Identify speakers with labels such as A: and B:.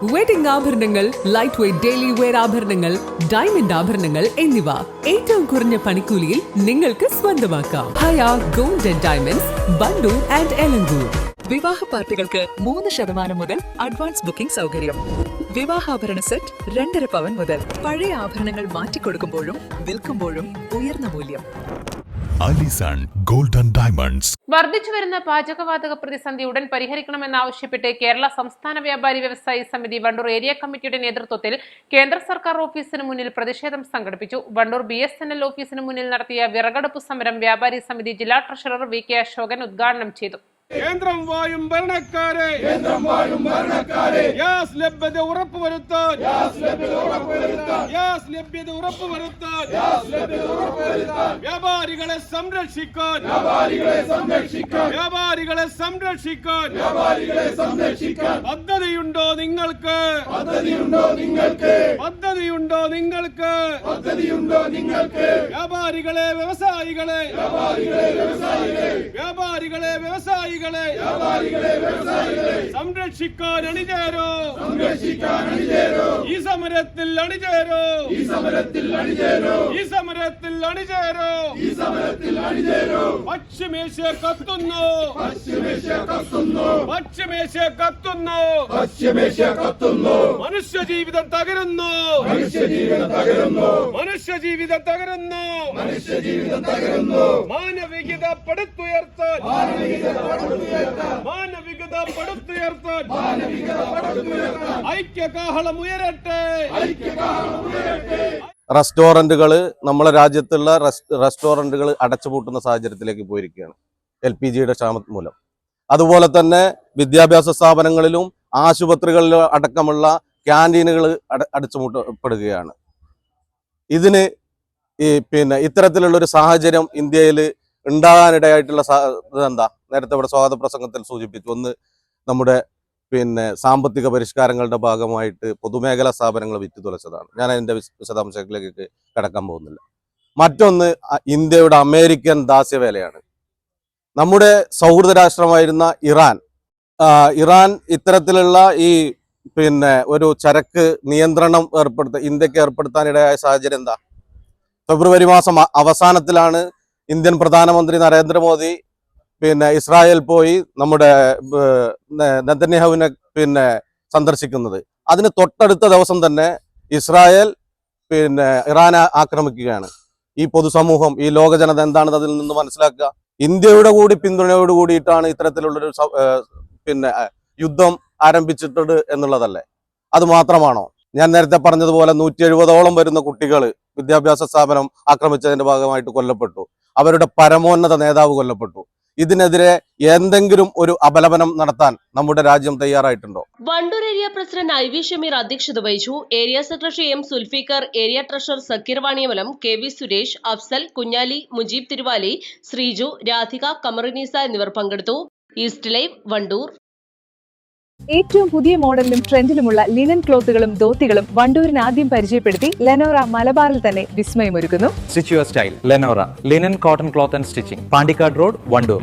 A: Wedding ആഭരണങ്ങൾ, light weight daily wear ആഭരണങ്ങൾ, diamond ആഭരണങ്ങൾ എന്നിവ ഏറ്റവും കുറഞ്ഞ പണിക്കൂലിയിൽ നിങ്ങൾക്ക് സ്വന്തമാക്കാം. Haya gold and diamonds, Wandoor and Elankur.
B: വിവാഹ പാർട്ടികൾക്ക് 3% മുതൽ അഡ്വാൻസ് ബുക്കിംഗ് സൗകര്യം. വിവാഹാഭരണ സെറ്റ് 2.5 പവൻ മുതൽ. പഴയ ആഭരണങ്ങൾ മാറ്റിക്കൊടുക്കുമ്പോഴും വിൽക്കുമ്പോഴും ഉയർന്ന മൂല്യം.
C: Allison gold and diamonds.
D: വർദ്ധിച്ചുവരുന്ന പാചകവാതക പ്രതിസന്ധി ഉടൻ പരിഹരിക്കണമെന്നാവശ്യപ്പെട്ട് കേരള സംസ്ഥാന വ്യാപാരി വ്യവസായി സമിതി വണ്ടൂർ ഏരിയ കമ്മിറ്റിയുടെ നേതൃത്വത്തിൽ കേന്ദ്ര സർക്കാർ ഓഫീസിന് മുന്നിൽ പ്രതിഷേധം സംഘടിപ്പിച്ചു. വണ്ടൂർ BSNL ഓഫീസിന് മുന്നിൽ നടത്തിയ വിറകടുപ്പ് സമരം വ്യാപാരി സമിതി ജില്ലാ ട്രഷറർ VK അശോകൻ ഉദ്ഘാടനം ചെയ്തു.
E: കേന്ദ്രം വായും ഭരണക്കാരെ ഗ്യാസ് ലഭ്യത ഉറപ്പുവരുത്താൻ വ്യാപാരികളെ സംരക്ഷിക്കാൻ പദ്ധതിയുണ്ടോ നിങ്ങൾക്ക്? വ്യാപാരികളെ വ്യവസായികളെ സംരക്ഷിക്കാൻ അണിചേരോ. ഈ സമരത്തിൽ അണിചേരോ. പശ്ചിമേഷ്യ കത്തുന്നു. മനുഷ്യജീവിതം തകരുന്നു. മാനവികത പടുത്തുയർത്താൻ ഐക്യകാഹളം ഉയരട്ടെ.
F: റെസ്റ്റോറന്റുകൾ, നമ്മളെ രാജ്യത്തുള്ള റെസ്റ്റോറന്റുകൾ അടച്ചുപൂട്ടുന്ന സാഹചര്യത്തിലേക്ക് പോയിരിക്കുകയാണ് LPGയുടെ ക്ഷാമം മൂലം. അതുപോലെ തന്നെ വിദ്യാഭ്യാസ സ്ഥാപനങ്ങളിലും ആശുപത്രികളിലും അടക്കമുള്ള ക്യാൻറ്റീനുകൾ അടച്ചുപൂട്ടപ്പെടുകയാണ്. ഇതിന് ഇത്തരത്തിലുള്ളൊരു സാഹചര്യം ഇന്ത്യയിൽ ഉണ്ടാകാനിടയായിട്ടുള്ള എന്താ, നേരത്തെ ഇവിടെ സ്വാഗത പ്രസംഗത്തിൽ സൂചിപ്പിച്ചു. ഒന്ന്, നമ്മുടെ സാമ്പത്തിക പരിഷ്കാരങ്ങളുടെ ഭാഗമായിട്ട് പൊതുമേഖലാ സ്ഥാപനങ്ങൾ വിറ്റുതുലച്ചതാണ്. ഞാൻ അതിൻ്റെ വിശദാംശങ്ങളിലേക്ക് കടക്കാൻ പോകുന്നില്ല. മറ്റൊന്ന്, ഇന്ത്യയുടെ അമേരിക്കൻ ദാസ്യവേലയാണ്. നമ്മുടെ സൗഹൃദ രാഷ്ട്രമായിരുന്ന ഇറാൻ ഇത്തരത്തിലുള്ള ഈ ഒരു ചരക്ക് നിയന്ത്രണം ഇന്ത്യക്ക് ഏർപ്പെടുത്താനിടയായ സാഹചര്യം എന്താ? ഫെബ്രുവരി മാസം അവസാനത്തിലാണ് ഇന്ത്യൻ പ്രധാനമന്ത്രി നരേന്ദ്രമോദി ഇസ്രായേൽ പോയി നമ്മുടെ നെതന്യാഹുവിനെ സന്ദർശിക്കുന്നത്. അതിന് തൊട്ടടുത്ത ദിവസം തന്നെ ഇസ്രായേൽ ഇറാനെ ആക്രമിക്കുകയാണ്. ഈ പൊതുസമൂഹം, ഈ ലോക ജനത എന്താണെന്ന് അതിൽ നിന്ന് മനസ്സിലാക്കുക. ഇന്ത്യയുടെ കൂടി പിന്തുണയോട് കൂടിയിട്ടാണ് ഇത്തരത്തിലുള്ളൊരു യുദ്ധം ആരംഭിച്ചിട്ടുണ്ട് എന്നുള്ളതല്ലേ? അത് മാത്രമാണോ? ഞാൻ നേരത്തെ പറഞ്ഞതുപോലെ 170ഓളം വരുന്ന കുട്ടികൾ വിദ്യാഭ്യാസ സ്ഥാപനം ആക്രമിച്ചതിന്റെ ഭാഗമായിട്ട് കൊല്ലപ്പെട്ടു. അവരുടെ പരമോന്നത നേതാവ് കൊല്ലപ്പെട്ടു. ഇതിനെതിരെ എന്തെങ്കിലും ഒരു അപലപനം നടത്താൻ നമ്മുടെ രാജ്യം തയ്യാറായിട്ടുണ്ടോ?
G: Wandoor area president IV Shameer അധ്യക്ഷത വഹിച്ചു. Area secretary M Sulfikar, area treasurer Zakir Vaniyamalam, KV Suresh, Afsal, Kunjali, Mujeeb Thiruvali, Sreeju, Radhika, Kamarunnisa എന്നിവർ പങ്കെടുത്തു. East Live, Wandoor.
H: ഏറ്റവും പുതിയ മോഡലിലും ട്രെൻഡിലുമുള്ള ലിനൻ ക്ലോത്തുകളും ധോത്തികളും വണ്ടൂരിന് ആദ്യം പരിചയപ്പെടുത്തി ലെനോറ മലബാറിൽ തന്നെ വിസ്മയമൊരുക്കുന്നു.
I: Stitch your style Lenora linen cotton cloth and stitching, Pandikkad road, Wandoor.